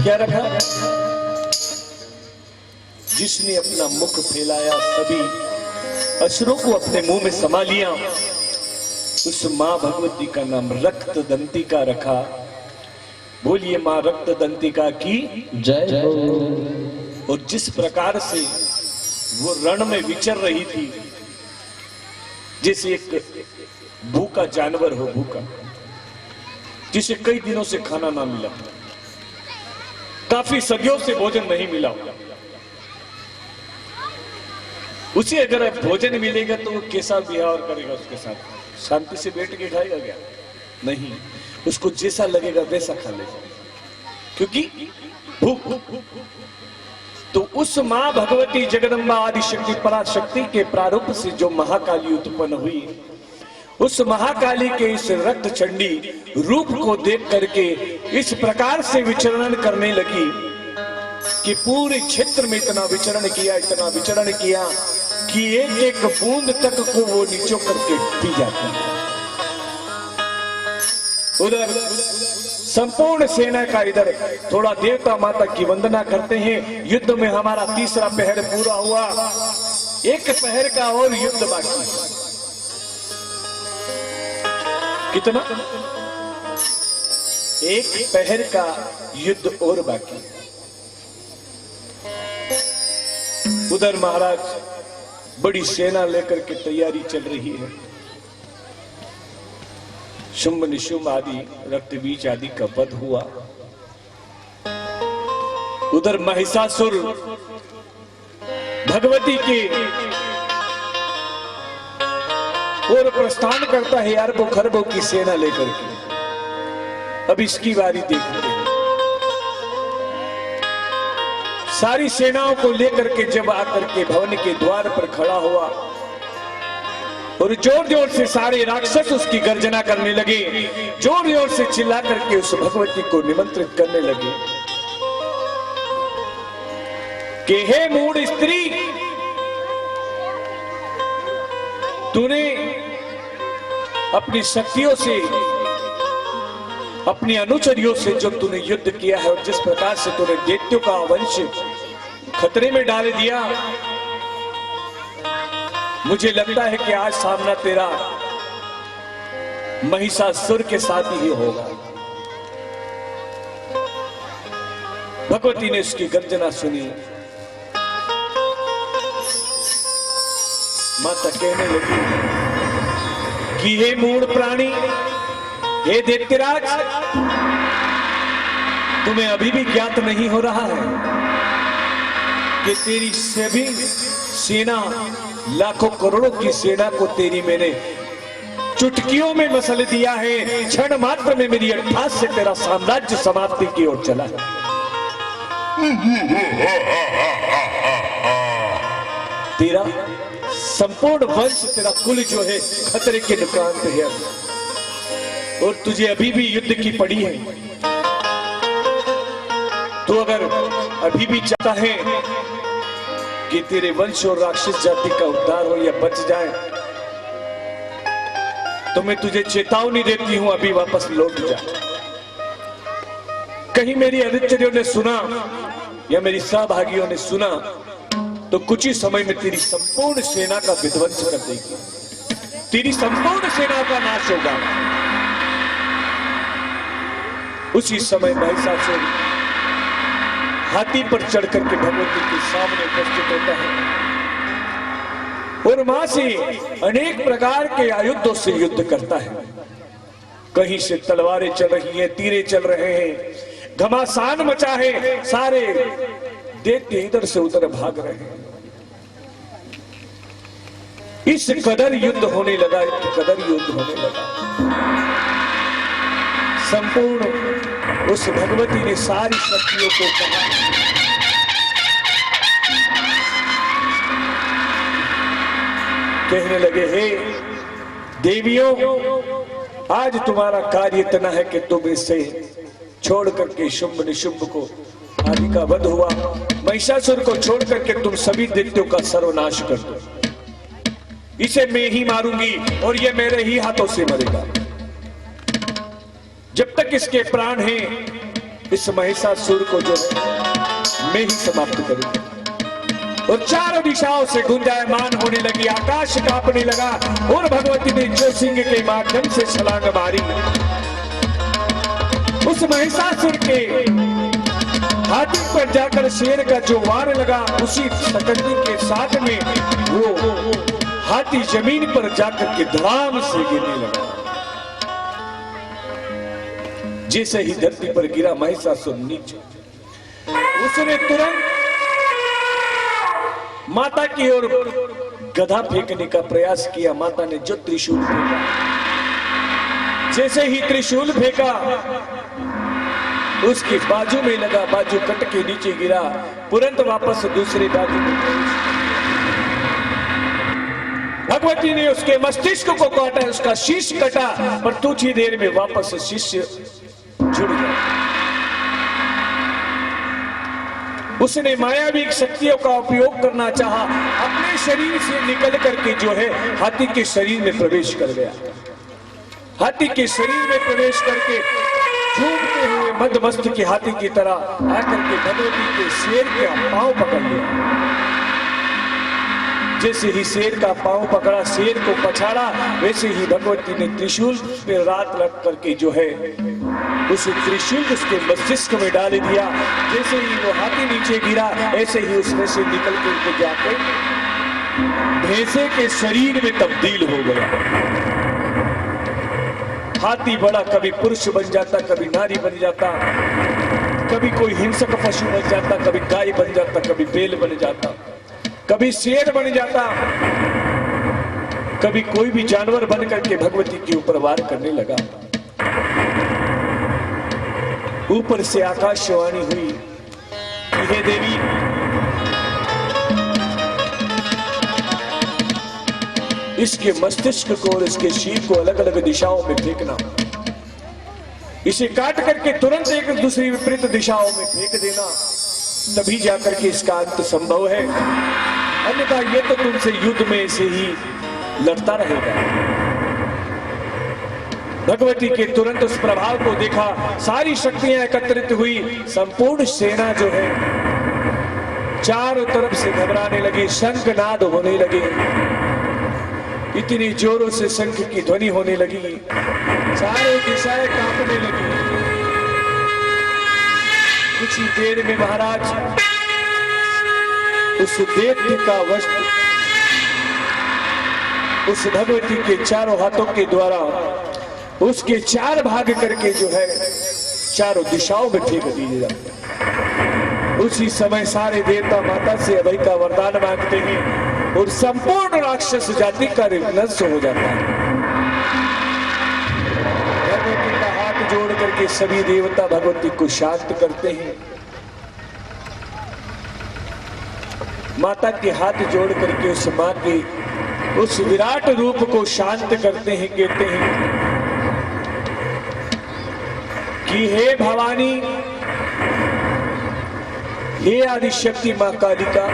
क्या रखा? जिसने अपना मुख फैलाया, सभी असुरों को अपने मुंह में समा लिया, उस मां भगवती का नाम रक्त दंतिका रखा। बोलिए मां रक्त दंतिका की जय। और जिस प्रकार से वो रण में विचर रही थी, जैसे एक भूखा जानवर हो, भूखा, जिसे कई दिनों से खाना ना मिला, काफी सदियों से भोजन नहीं मिला, उसे अगर भोजन मिलेगा तो वो कैसा व्यवहार करेगा उसके साथ? शांति से बैठ के खाएगा क्या? नहीं, उसको जैसा लगेगा वैसा खा लेगा, क्योंकि भूख। तो उस मां भगवती जगदम्बा आदि शक्ति पराशक्ति के प्रारूप से जो महाकाली उत्पन्न हुई, उस महाकाली के इस रक्त चंडी रूप को देख करके इस प्रकार से विचरण करने लगी कि पूरे क्षेत्र में इतना विचरण किया कि एक एक बूंद तक को वो नीचो करके पी जाती है। उधर संपूर्ण सेना का इधर थोड़ा देवता माता की वंदना करते हैं। युद्ध में हमारा तीसरा पहर पूरा हुआ, एक पहर का और युद्ध बाकी है। कितना? एक पहर का युद्ध और बाकी। उधर महाराज बड़ी सेना लेकर के तैयारी चल रही है। शुंभ निशुंभ आदि रक्त बीज आदि का वध हुआ। उधर महिषासुर भगवती के और प्रस्थान करता है अरबों खरबों की सेना लेकर के। अब इसकी बारी देखते हैं। सारी सेनाओं को लेकर के जब आकर के भवन के द्वार पर खड़ा हुआ और जोर जोर से सारे राक्षस उसकी गर्जना करने लगे, जोर जोर से चिल्ला करके उस भगवती को निमंत्रित करने लगे कि हे मूढ़ स्त्री, तूने अपनी शक्तियों से, अपनी अनुचरियों से जो तूने युद्ध किया है और जिस प्रकार से तूने दैत्यों का वंश खतरे में डाल दिया, मुझे लगता है कि आज सामना तेरा महिषासुर के साथ ही होगा। भगवती ने उसकी गर्जना सुनी। माता कहने लगी कि हे मूढ़ प्राणी, हे दैत्यराज, तुम्हें अभी भी ज्ञात नहीं हो रहा है कि तेरी सभी सेना, लाखों करोड़ों की सेना को तेरी मैंने चुटकियों में मसल दिया है। क्षण मात्र में मेरी अट्ठास से तेरा साम्राज्य समाप्ति की ओर चला है। तेरा संपूर्ण वंश, तेरा कुल जो है खतरे के नुकान पे है और तुझे अभी भी युद्ध की पड़ी है। तो अगर अभी भी चाहता है कि तेरे वंश और राक्षस जाति का उद्धार हो या बच जाए, तो मैं तुझे चेतावनी देती हूं, अभी वापस लौट जा। कहीं मेरी अनुचरों ने सुना या मेरी सहभागियों ने सुना तो कुछ ही समय में तेरी संपूर्ण सेना का विध्वंस कर देगी, तेरी संपूर्ण सेना का नाश होगा। उसी समय महिषासुर हाथी पर चढ़ करके भगवती के सामने उपस्थित होता है और मां से अनेक प्रकार के आयुधों से युद्ध करता है। कहीं से तलवारें चल रही हैं, तीरे चल रहे हैं, घमासान मचा है, सारे देखते इधर से उधर भाग रहे हैं। इस कदर युद्ध होने लगा, इस कदर युद्ध होने लगा। संपूर्ण उस भगवती ने सारी शक्तियों को कहा, कहने लगे, हे देवियों, आज तुम्हारा कार्य इतना है कि तुम इसे छोड़ करके शुंभ निशुंभ को आदि का वध हुआ, महिषासुर को छोड़ करके तुम सभी दैत्यों का सर्वनाश कर दो। इसे मैं ही मारूंगी और ये मेरे ही हाथों से मरेगा। जब तक इसके प्राण हैं, इस महिषासुर को जो है मैं ही समाप्त करूंगा। और चारों दिशाओं से गुंजायमान होने लगी, आकाश कांपने लगा और भगवती ने जो सिंह के माध्यम से छलांग मारी, उस महिषासुर के हाथी पर जाकर शेर का जो वार लगा, उसी सकंदी के साथ में वो हाथी जमीन पर जाकर के धड़ाम से गिरने लगा। जैसे ही धरती पर गिरा महिषासुर नीचे, उसने तुरंत माता की ओर गधा फेंकने का प्रयास किया। माता ने जो त्रिशूल फेंका, जैसे ही त्रिशूल फेंका उसके बाजू में लगा, बाजू कट के नीचे गिरा, तुरंत वापस दूसरे बाजू में भगवती ने उसके मस्तिष्क को काटा, उसका शीश कटा, पर कुछ ही देर में वापस शिष्य जुड़ गया। उसने मायावी शक्तियों का उपयोग करना चाहा, अपने शरीर से निकल करके जो है हाथी के शरीर में प्रवेश कर गया। हाथी के शरीर में प्रवेश करके झूमते हुए मदमस्त के हाथी की तरह आकर के भगवती के शेर का पांव पकड़ लिया। जैसे ही शेर का पांव पकड़ा, शेर को पछाड़ा, वैसे ही भगवती ने त्रिशूल पे रात रख करके जो है उस त्रिशूल उसके मस्तिष्क में डाल दिया। जैसे ही वो हाथी नीचे गिरा, ऐसे ही उसमें से निकल के जाकर भैंसे के शरीर में तब्दील हो गया। हाथी बड़ा कभी पुरुष बन जाता, कभी नारी बन जाता, कभी कोई हिंसक पशु बन जाता, कभी गाय बन जाता, कभी बैल बन जाता, कभी शेर बन जाता, कभी कोई भी जानवर बन करके भगवती के ऊपर वार करने लगा। ऊपर से आकाशवाणी हुई कि हे देवी, इसके मस्तिष्क को और इसके शीर को अलग अलग दिशाओं में फेंकना, इसे काट करके तुरंत एक दूसरी विपरीत दिशाओं में फेंक देना, तभी जाकर के इसका अंत संभव है, अन्यथा ये तो तुमसे युद्ध में से ही लड़ता रहेगा। भगवती के तुरंत उस प्रभाव को देखा, सारी शक्तियां एकत्रित हुई, संपूर्ण सेना जो है चारों तरफ से घबराने लगी, शंखनाद होने लगे, इतनी जोरों से शंख की ध्वनि होने लगी, चारों दिशाएं कांपने लगी। कुछ ही देर में महाराज उस दैत्य का वस्त्र उस भगवती के चारों हाथों के द्वारा उसके चार भाग करके जो है चारों दिशाओं में फेंक दिए जाते हैं। उसी समय सारे देवता माता से अभय का वरदान मांगते हैं और संपूर्ण राक्षस जाति का नष्ट हो जाता है। भगवती का हाथ जोड़ करके सभी देवता भगवती को शांत करते हैं। माता के हाथ जोड़ करके उस मां के उस विराट रूप को शांत करते हैं, कहते हैं कि हे भवानी, हे आदिशक्ति मां कालिका,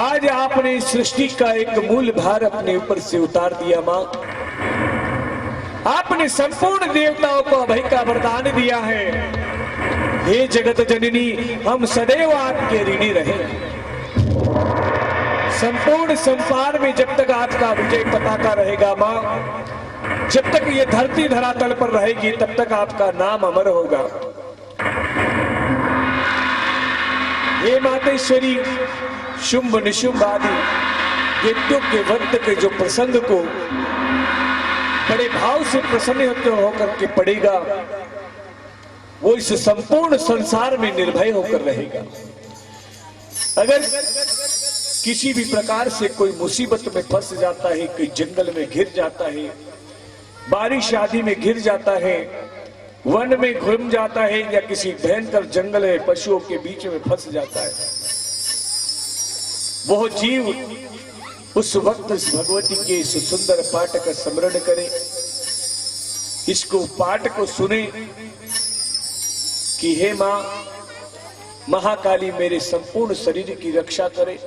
आज आपने सृष्टि का एक मूल भार अपने ऊपर से उतार दिया। मां, आपने संपूर्ण देवताओं को अभय का वरदान दिया है। हे जगत जननी, हम सदैव आपके ऋणी रहे। संपूर्ण संसार में जब तक आपका विजय पताका रहेगा मां, जब तक ये धरती धरातल पर रहेगी, तब तक आपका नाम अमर होगा। हे मातेश्वरी, शुंभ निशुंभ आदि दैत्यों के वध के जो प्रसंग को बड़े भाव से प्रसन्न होकर के पड़ेगा, वो इस संपूर्ण संसार में निर्भय होकर रहेगा। अगर किसी भी प्रकार से कोई मुसीबत में फंस जाता है, कोई जंगल में घिर जाता है, बारिश आदि में घिर जाता है, वन में घुम जाता है, या किसी भयंकर जंगल में पशुओं के बीच में फंस जाता है, वो जीव उस वक्त इस भगवती के इस सुंदर पाठ का स्मरण करे, इसको पाठ को सुने कि हे मां महाकाली, मेरे संपूर्ण शरीर की रक्षा करे।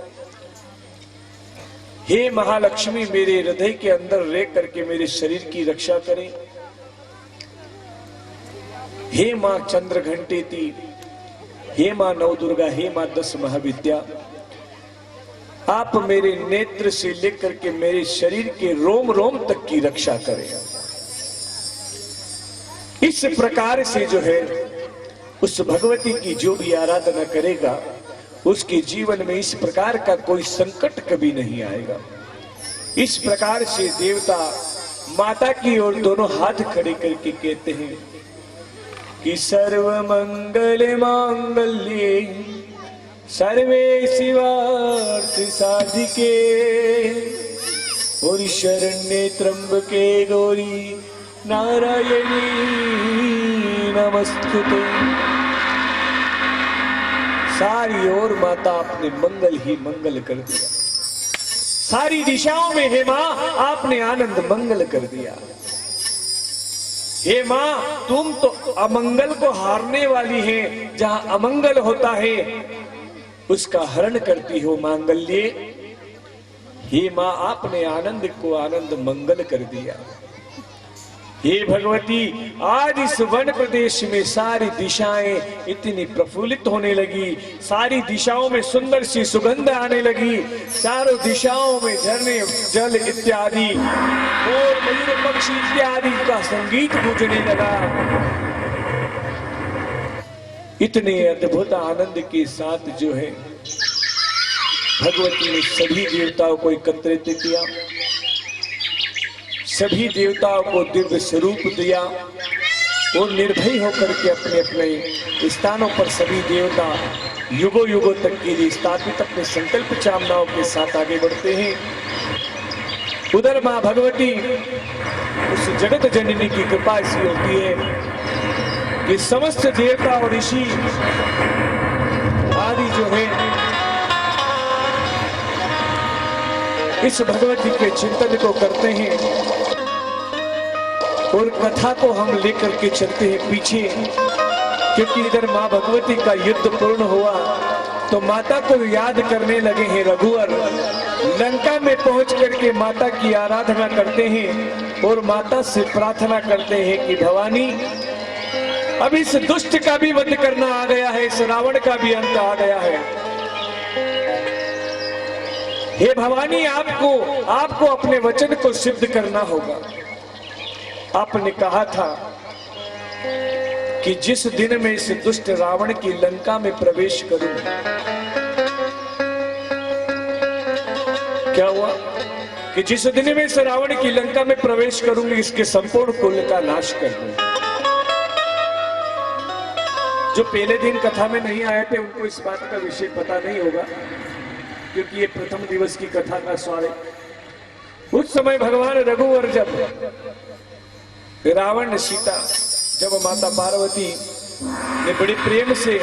हे महालक्ष्मी, मेरे हृदय के अंदर रह करके मेरे शरीर की रक्षा करे। हे मां चंद्र घंटेती, हे मां नव दुर्गा, हे मां 10 महाविद्या, आप मेरे नेत्र से लेकर के मेरे शरीर के रोम रोम तक की रक्षा करें। इस प्रकार से जो है उस भगवती की जो भी आराधना करेगा, उसके जीवन में इस प्रकार का कोई संकट कभी नहीं आएगा। इस प्रकार से देवता माता की ओर दोनों हाथ खड़े करके कहते हैं कि सर्व मंगल मांगल्ये सर्वे शिवार्थ साधिके और शरण्ये त्र्यंबके गौरी नारायणी नमस्तुते। सारी ओर माता आपने मंगल ही मंगल कर दिया, सारी दिशाओं में हे मां आपने आनंद मंगल कर दिया। हे मां, तुम तो अमंगल को हारने वाली है, जहां अमंगल होता है उसका हरण करती हो मांगल्ये। हे मां, आपने आनंद को आनंद मंगल कर दिया। हे भगवती, आज इस वन प्रदेश में सारी दिशाएं इतनी प्रफुल्लित होने लगी, सारी दिशाओं में सुंदर सी सुगंध आने लगी, चारों दिशाओं में झरने जल इत्यादि और मयूर पक्षी इत्यादि का संगीत गूंजने लगा। इतने अद्भुत आनंद के साथ जो है भगवती ने सभी देवताओं को एकत्रित किया, सभी देवताओं को दिव्य स्वरूप दिया और निर्भय होकर के अपने अपने स्थानों पर सभी देवता युगों युगों तक के लिए स्थापित अपने संकल्प चामनाओं के साथ आगे बढ़ते हैं। उधर मां भगवती उस जगत जननी की कृपा ऐसी होती है कि समस्त देवता और ऋषि आदि जो है इस भगवती के चिंतन को करते हैं और कथा को हम लेकर के चलते हैं पीछे, क्योंकि इधर मां भगवती का युद्ध पूर्ण हुआ तो माता को याद करने लगे हैं रघुवर। लंका में पहुंच करके माता की आराधना करते हैं और माता से प्रार्थना करते हैं कि भवानी, अब इस दुष्ट का भी वध करना आ गया है, इस रावण का भी अंत आ गया है। हे भवानी, आपको अपने वचन को सिद्ध करना होगा। आपने कहा था कि जिस दिन मैं इस दुष्ट रावण की लंका में प्रवेश करूं, क्या हुआ कि जिस दिन मैं इस रावण की लंका में प्रवेश करूंगी, इसके संपूर्ण कुल का नाश कर दूंगा। जो पहले दिन कथा में नहीं आए थे उनको इस बात का विषय पता नहीं होगा, क्योंकि ये प्रथम दिवस की कथा का स्वाद है। उस समय भगवान रघुवर जब रावण सीता, जब माता पार्वती ने बड़े प्रेम से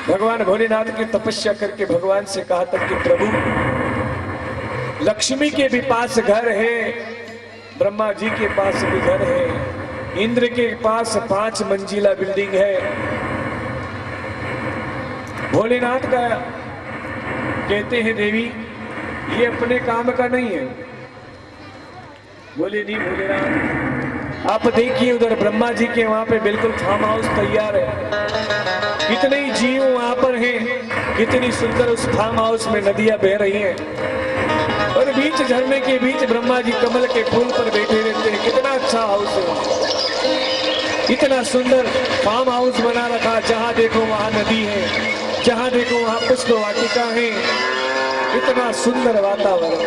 भगवान भोलेनाथ की तपस्या करके भगवान से कहा था कि प्रभु लक्ष्मी के भी पास घर है, ब्रह्मा जी के पास भी घर है, इंद्र के पास 5 मंजिला बिल्डिंग है। भोलेनाथ का कहते हैं देवी ये अपने काम का नहीं है। बोले नहीं भोलेनाथ, आप देखिए उधर ब्रह्मा जी के वहां पे बिल्कुल फार्म हाउस तैयार है, कितने ही जीव वहां पर हैं, कितनी सुंदर उस फार्म हाउस में नदियां बह रही हैं और बीच झरने के बीच ब्रह्मा जी कमल के फूल पर बैठे रहते हैं। कितना अच्छा हाउस है, इतना सुंदर फार्म हाउस बना रखा, जहां देखो वहां नदी है, जहां देखो वहां पुष्प वाटिका है, इतना सुंदर वातावरण।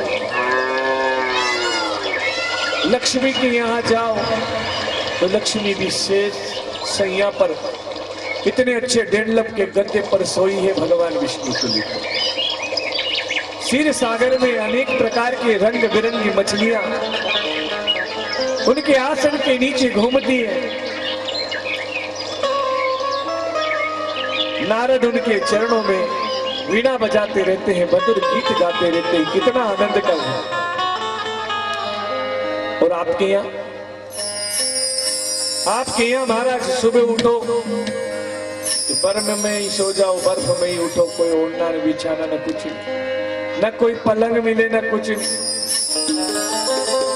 लक्ष्मी के यहाँ जाओ तो लक्ष्मी भी शेष सैया पर इतने अच्छे डेढ़ के गद्दे पर सोई है भगवान विष्णु को लेकर। क्षीर सागर में अनेक प्रकार के रंग बिरंगी मछलियां उनके आसन के नीचे घूमती है। नारद उनके चरणों में वीणा बजाते रहते हैं, मधुर गीत गाते रहते हैं, कितना आनंद का है। और आपके यहाँ महाराज सुबह उठो तो बर्फ में ही सो जाओ, बर्फ में ही उठो, कोई ओढ़ना न बिछाना न कुछ, न कोई पलंग मिले न कुछ।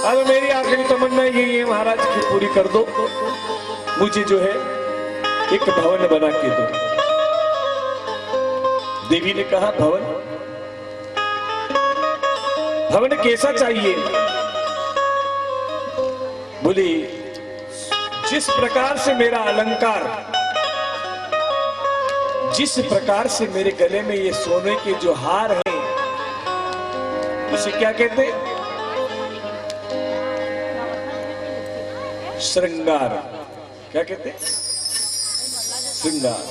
अब मेरी आखिरी तमन्ना यही है महाराज की पूरी कर दो, मुझे जो है एक भवन बना के दो। देवी ने कहा भवन कैसा चाहिए? बोली जिस प्रकार से मेरा अलंकार, जिस प्रकार से मेरे गले में ये सोने के जो हार हैं, उसे क्या कहते हैं? श्रृंगार। क्या कहते हैं? श्रृंगार।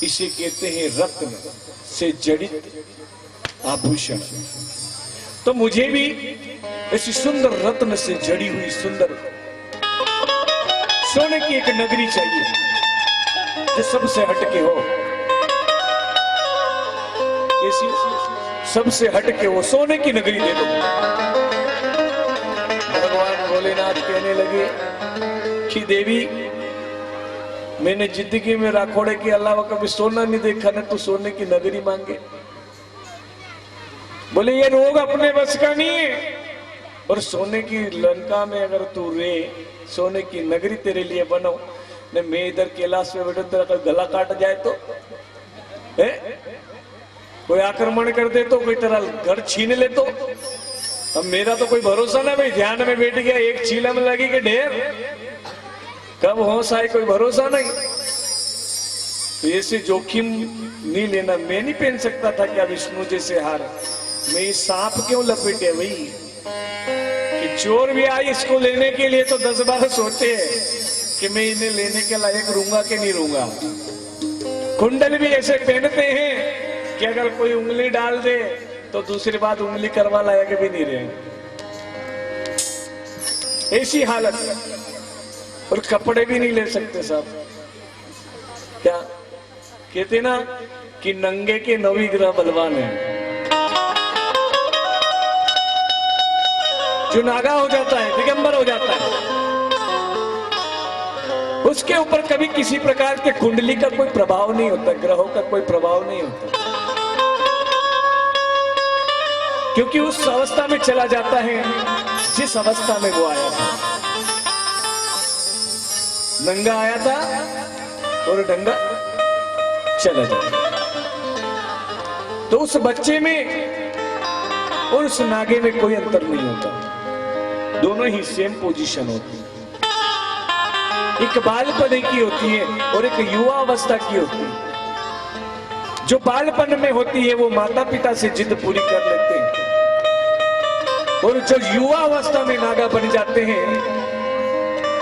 इसे कहते हैं रत्न से जड़ित आभूषण। तो मुझे भी ऐसी सुंदर रत्न से जड़ी हुई सुंदर सोने की एक नगरी चाहिए जो सबसे हटके हो। कैसी? सबसे हटके हो, सोने की नगरी दे दो। भगवान भोलेनाथ कहने लगे कि देवी मैंने जिंदगी में राखोड़े के अलावा कभी सोना नहीं देखा, ना तो सोने की नगरी मांगे। बोले ये रोग अपने बस का नहीं है, और सोने की लंका में अगर तू रे, सोने की नगरी तेरे लिए बनो, न मैं इधर कैलाश में बैठो तेरा गला काट जाए तो है? कोई आक्रमण कर दे तो, कोई तेरा घर छीन ले तो, अब मेरा तो कोई भरोसा ना भाई, ध्यान में बैठ गया, एक चीला में लगी कि ढेर, कब होश आए कोई भरोसा नहीं। तो ऐसे जोखिम नहीं लेना। मैं नहीं पहन सकता था क्या विष्णु जैसे हार? मैं ये सांप क्यों लपेटे भाई कि चोर भी आए इसको लेने के लिए तो 10 बार सोचे कि मैं इन्हें लेने के लायक रहूंगा कि नहीं रहूंगा। कुंडल भी ऐसे पहनते हैं कि अगर कोई उंगली डाल दे तो दूसरी बात उंगली करवा लायक भी नहीं रहे, ऐसी हालत। और कपड़े भी नहीं ले सकते साहब। क्या कहते ना कि नंगे के नवी ग्रह बलवान है। जो नागा हो जाता है, दिगंबर हो जाता है, उसके ऊपर कभी किसी प्रकार के कुंडली का कोई प्रभाव नहीं होता, ग्रहों का कोई प्रभाव नहीं होता, क्योंकि उस अवस्था में चला जाता है जिस अवस्था में वो आया था। नंगा आया था और नंगा चला जाता। तो उस बच्चे में और उस नागे में कोई अंतर नहीं होता, दोनों ही सेम पोजीशन होती है। एक बालपन की होती है और एक युवा अवस्था की होती है। जो बालपन में होती है वो माता पिता से जिद पूरी कर लेते हैं, और जो युवा अवस्था में नागा बन जाते हैं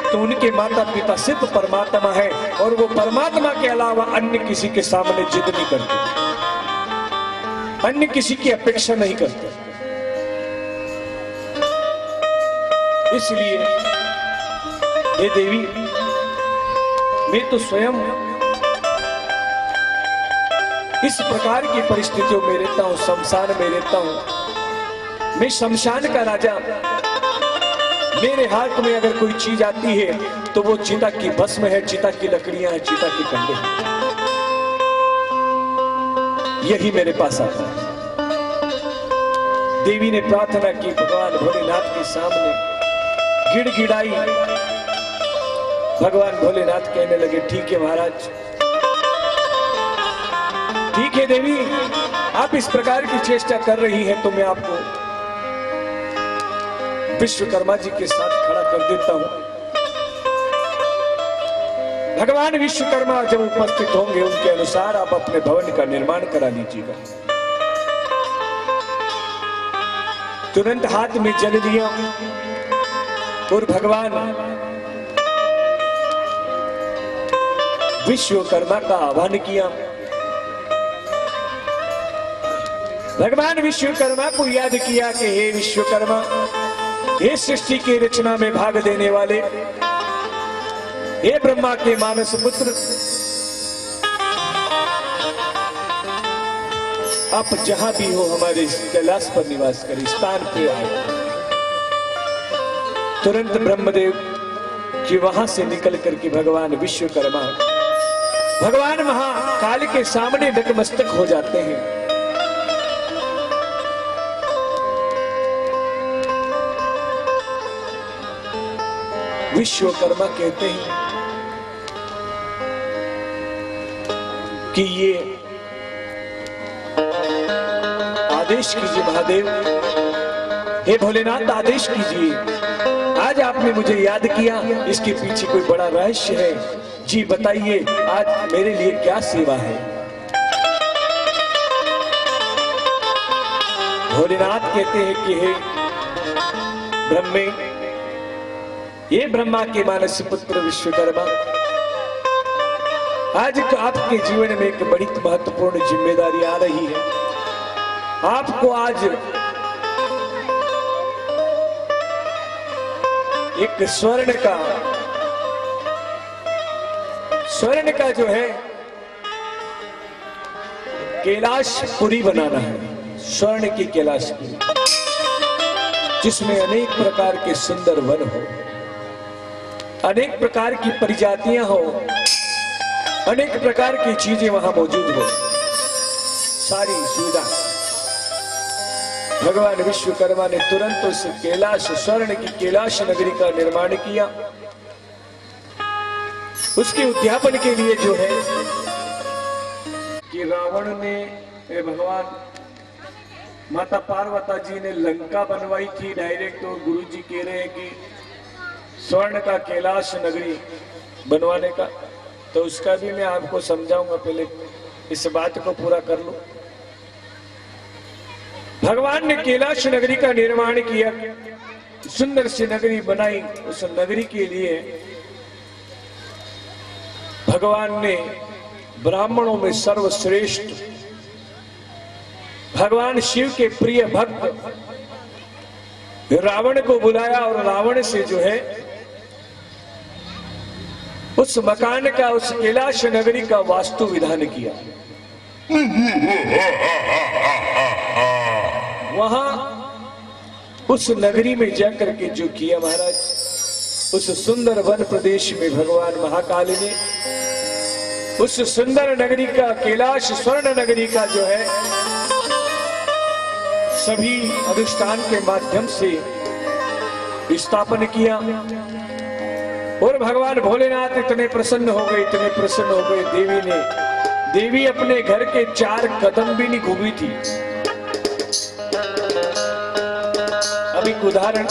तो उनके माता पिता सिर्फ परमात्मा है, और वो परमात्मा के अलावा अन्य किसी के सामने जिद नहीं करते, अन्य किसी की अपेक्षा नहीं करते। इसलिए हे देवी, मैं तो स्वयं इस प्रकार की परिस्थितियों में रहता हूं, शमशान में रहता हूं, मैं शमशान का राजा। मेरे हाथ में अगर कोई चीज आती है तो वो चिता की भस्म है, चिता की लकड़ियां हैं, चिता के कंडे हैं, यही मेरे पास आता है। देवी ने प्रार्थना की, भगवान भोलेनाथ के सामने गिड़गिड़ाई। भगवान भोलेनाथ कहने लगे, ठीक है महाराज, ठीक है देवी, आप इस प्रकार की चेष्टा कर रही हैं तो मैं आपको विश्वकर्मा जी के साथ खड़ा कर देता हूं। भगवान विश्वकर्मा जब उपस्थित होंगे उनके अनुसार आप अपने भवन का निर्माण करा लीजिएगा। तुरंत हाथ में जल लिया और भगवान विश्वकर्मा का आह्वान किया। भगवान विश्वकर्मा को याद किया कि हे विश्वकर्मा, हे सृष्टि की रचना में भाग देने वाले, हे ब्रह्मा के मानस पुत्र, आप जहां भी हो हमारे कैलाश पर निवास करें, स्थान पे आए। तुरंत ब्रह्मदेव कि वहां से निकल करके भगवान विश्वकर्मा भगवान महाकाल के सामने नतमस्तक हो जाते हैं। विश्वकर्मा कहते हैं कि ये आदेश कीजिए महादेव, हे भोलेनाथ आदेश कीजिए, आज आपने मुझे याद किया, इसके पीछे कोई बड़ा रहस्य है, जी बताइए आज मेरे लिए क्या सेवा है। भोलेनाथ कहते हैं कि हे ब्रह्मे, ये ब्रह्मा के मानस पुत्र विश्वकर्मा, आज आपके जीवन में एक बड़ी महत्वपूर्ण जिम्मेदारी आ रही है। आपको आज एक स्वर्ण का जो है कैलाशपुरी बनाना है, स्वर्ण की कैलाशपुरी, जिसमें अनेक प्रकार के सुंदर वन हो, अनेक प्रकार की प्रजातियां हो, अनेक प्रकार की चीजें वहां मौजूद हो, सारी सुविधा। भगवान विश्वकर्मा ने तुरंत उस कैलाश स्वर्ण की कैलाश नगरी का निर्माण किया। उसके उद्यापन के लिए जो है कि रावण ने भगवान माता पार्वती जी ने लंका बनवाई थी डायरेक्ट, तो गुरु जी कह रहे हैं कि स्वर्ण का कैलाश नगरी बनवाने का, तो उसका भी मैं आपको समझाऊंगा, पहले इस बात को पूरा कर लो। भगवान ने कैलाश नगरी का निर्माण किया, सुंदर सी नगरी बनाई। उस नगरी के लिए भगवान ने ब्राह्मणों में सर्वश्रेष्ठ भगवान शिव के प्रिय भक्त रावण को बुलाया और रावण से जो है उस मकान का, उस कैलाश नगरी का वास्तु विधान किया। वहां उस नगरी में जाकर के जो किया महाराज, उस सुंदर वन प्रदेश में भगवान महाकाल ने उस सुंदर नगरी का, कैलाश स्वर्ण नगरी का जो है सभी अनुष्ठान के माध्यम से स्थापन किया। और भगवान भोलेनाथ इतने प्रसन्न हो गए, इतने प्रसन्न हो गए, देवी अपने घर के 4 कदम भी नहीं घूमी थी। अब एक उदाहरण,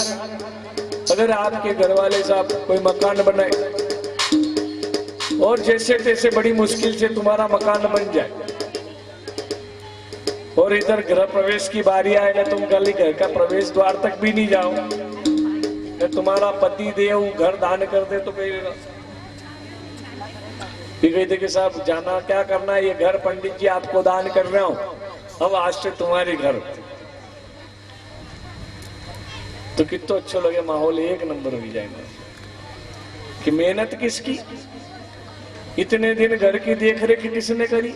अगर आपके घर वाले साहब कोई मकान बनाए और जैसे तैसे बड़ी मुश्किल से तुम्हारा मकान बन जाए और इधर गृह प्रवेश की बारी आए ना, तुम गली घर का प्रवेश द्वार तक भी नहीं जाओ, तो तुम्हारा पति देव घर दान कर दे तो कहते कि साहब जाना क्या करना है, ये घर पंडित जी आपको दान कर रहा हूं, अब आज से तुम्हारे घर। तो कितना अच्छा लगे, माहौल एक नंबर हो जाएगा कि मेहनत किसकी, इतने दिन घर की देखरेख किसने करी,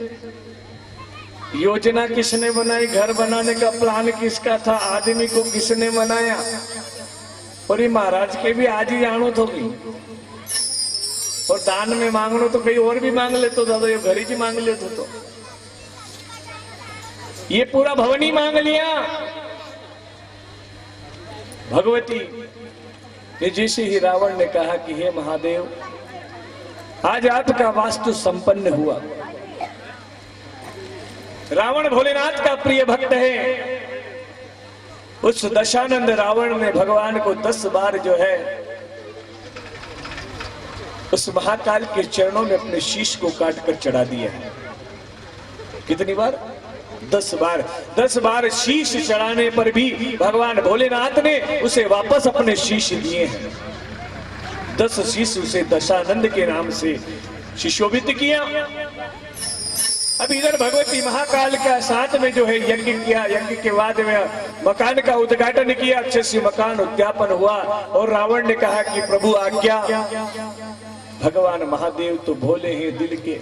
योजना किसने बनाई? घर बनाने का प्लान किसका था? आदमी को किसने बनाया? और ये महाराज के भी आज ही आनो तो भी, और दान में मांगनो तो कहीं और भी मांग लेते दादा, ये घर ही मांग लेते तो ये पूरा भवन ही मांग लिया। भगवती ने जैसे ही रावण ने कहा कि हे महादेव, आज आपका वास्तु संपन्न हुआ। रावण भोलेनाथ का प्रिय भक्त है। उस दशानंद रावण ने भगवान को 10 बार जो है उस महाकाल के चरणों में अपने शीश को काटकर चढ़ा दिया है। कितनी बार? 10 बार। 10 बार शीश चढ़ाने पर भी भगवान भोलेनाथ ने उसे वापस अपने शीश दिए हैं। 10 शीश उसे दशानंद के नाम से शिशोभित किया। अब इधर भगवती महाकाल का साथ में जो है यज्ञ किया। यज्ञ के बाद में मकान का उद्घाटन किया। अच्छे से मकान उद्यापन हुआ और रावण ने कहा कि प्रभु आज्ञा। भगवान महादेव तो भोले हैं दिल के,